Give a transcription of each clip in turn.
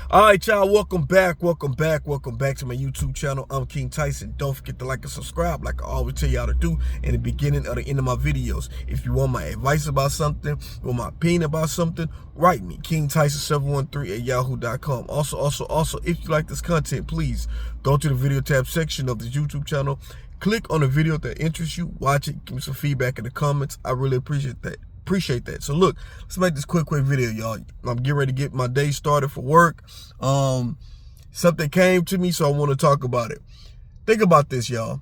All right, y'all, welcome back to my YouTube channel. I'm King Tyson. Don't forget to like and subscribe like I always tell y'all to do in the beginning or the end of my videos. If you want my advice about something, or my opinion about something, write me, KingTyson713 at yahoo.com. Also, if you like this content, please go to the video tab section of the YouTube channel. Click on the video that interests you, watch it, give me some feedback in the comments. I really appreciate that. So look, let's make this quick video, y'all. I'm getting ready to get my day started for work. Something came to me, so I want to talk about it. Think about this, y'all.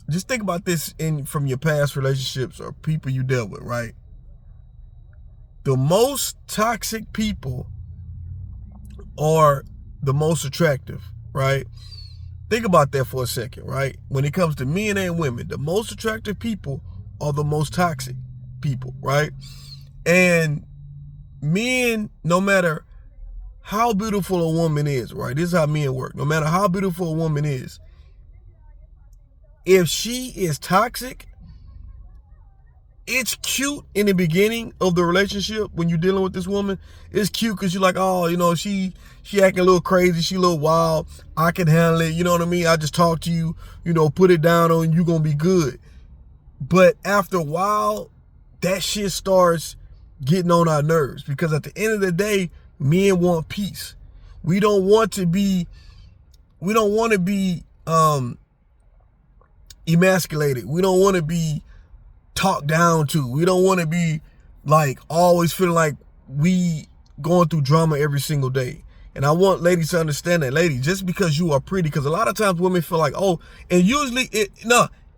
Just think about this from your past relationships or people you dealt with, right? The most toxic people are the most attractive, right? Think about that for a second, right? When it comes to men and women, the most attractive people are the most toxic people, right? And men, no matter how beautiful a woman is, right? This is how men work. No matter how beautiful a woman is, if she is toxic, it's cute in the beginning of the relationship when you're dealing with this woman. It's cute because you're like, oh, you know, she acting a little crazy, she a little wild. I can handle it, you know what I mean? I just talk to you, you know, put it down on you, gonna be good. But after a while, that shit starts getting on our nerves, because at the end of the day, men want peace. We don't want to be emasculated. We don't want to be talked down to. We don't want to be like always feeling like we going through drama every single day. And I want ladies to understand that, ladies, just because you are pretty, because a lot of times women feel like, oh, and usually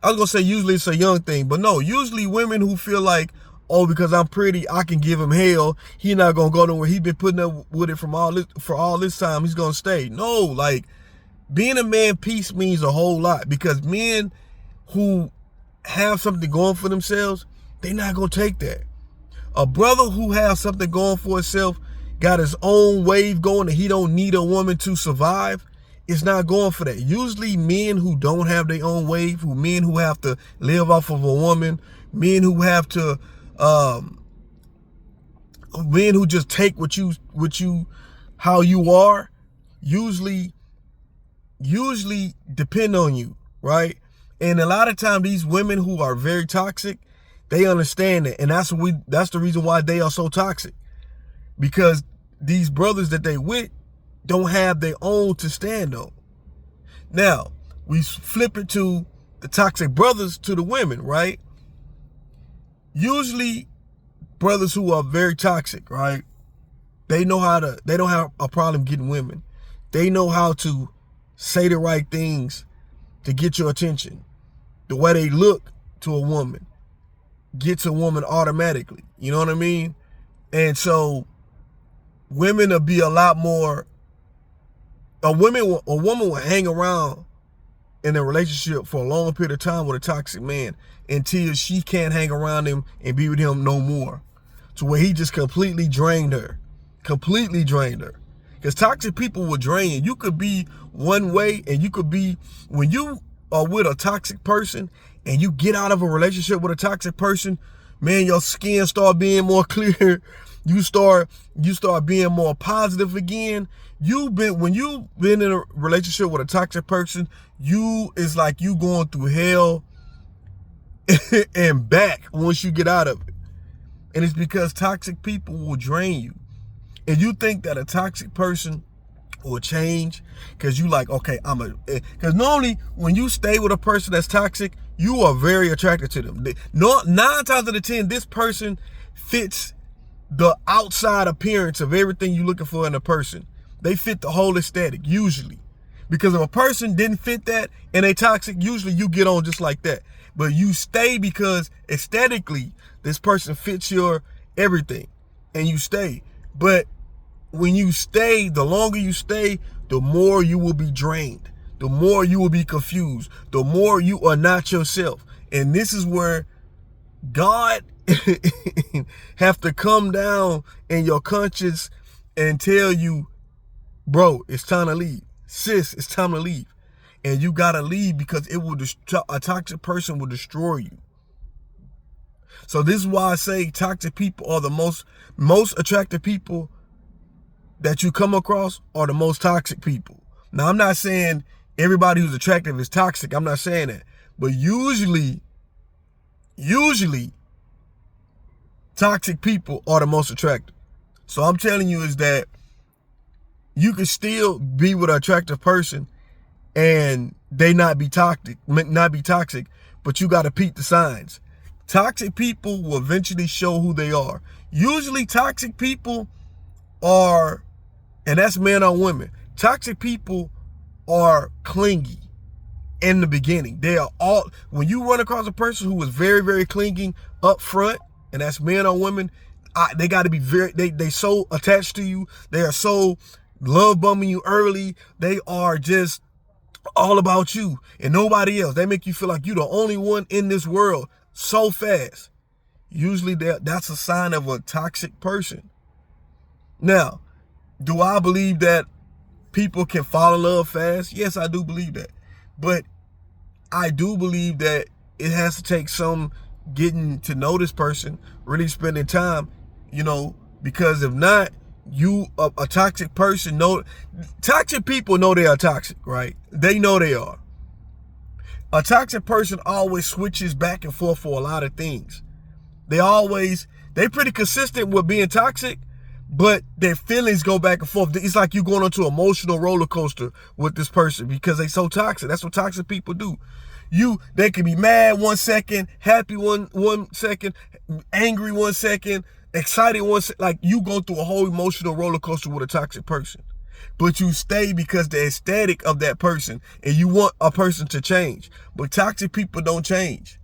I was gonna say usually it's a young thing, but no, usually women who feel like, oh, because I'm pretty, I can give him hell. He not gonna go nowhere. He been putting up with it for all this time. He's gonna stay. No, like, being a man, peace means a whole lot, because men who have something going for themselves, they not gonna take that. A brother who has something going for himself, got his own wave going, and he don't need a woman to survive, it's not going for that. Usually men who don't have their own wave, men who have to live off of a woman, men who have to, men who just take how you are, usually depend on you, right? And a lot of times these women who are very toxic, they understand that, and that's the reason why they are so toxic, because these brothers that they with don't have their own to stand on. Now, we flip it to the toxic brothers, to the women, right? Usually brothers who are very toxic, right? They don't have a problem getting women. They know how to say the right things to get your attention. The way they look to a woman gets a woman automatically. You know what I mean? And so women will be a lot more, a woman will hang around in a relationship for a long period of time with a toxic man until she can't hang around him and be with him no more, to where he just completely drained her. Because toxic people will drain you. You could be one way, and you could be, when you are with a toxic person and you get out of a relationship with a toxic person, man, your skin start being more clear. You start being more positive again. When you've been in a relationship with a toxic person, it's like you going through hell and back once you get out of it. And it's because toxic people will drain you. And you think that a toxic person will change because you like, okay, because normally when you stay with a person that's toxic, you are very attracted to them. 9 times out of 10, this person fits the outside appearance of everything you're looking for in a person. They fit the whole aesthetic, usually. Because if a person didn't fit that and they toxic, usually you get on just like that. But you stay because aesthetically, this person fits your everything, and you stay. But when you stay, the longer you stay, the more you will be drained, the more you will be confused, the more you are not yourself. And this is where God have to come down in your conscience and tell you, bro, it's time to leave. Sis, it's time to leave. And you gotta leave, because a toxic person will destroy you. So this is why I say toxic people are the most attractive people that you come across are the most toxic people. Now, I'm not saying everybody who's attractive is toxic. I'm not saying that. But usually, toxic people are the most attractive. So I'm telling you is that you can still be with an attractive person and they not be toxic, but you got to peep the signs. Toxic people will eventually show who they are. Usually toxic people are, and that's men or women, toxic people are clingy in the beginning. They are all, when you run across a person who is very, very clingy up front, and that's men or women, they got to be very, they so attached to you. They are so love bombing you early. They are just all about you and nobody else. They make you feel like you're the only one in this world so fast. Usually that's a sign of a toxic person. Now, do I believe that people can fall in love fast? Yes, I do believe that. But I do believe that it has to take some getting to know this person, really spending time, because if not, you a toxic person toxic people know they are toxic, right? They know they are. A toxic person always switches back and forth for a lot of things. They pretty consistent with being toxic, but their feelings go back and forth. It's like you going onto an emotional roller coaster with this person because they so toxic. That's what toxic people do. They can be mad 1 second, happy one second, angry 1 second, excited 1 second. Like you go through a whole emotional roller coaster with a toxic person. But you stay because the aesthetic of that person and you want a person to change. But toxic people don't change.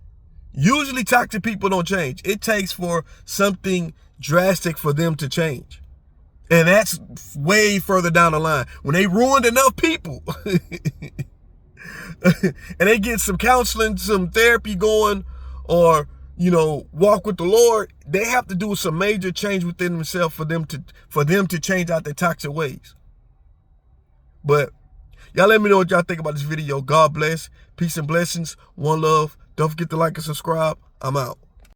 Usually toxic people don't change. It takes for something drastic for them to change. And that's way further down the line. When they ruined enough people and they get some counseling, some therapy going, or, walk with the Lord, they have to do some major change within themselves for them to change out their toxic ways. But y'all let me know what y'all think about this video. God bless. Peace and blessings. One love. Don't forget to like and subscribe. I'm out.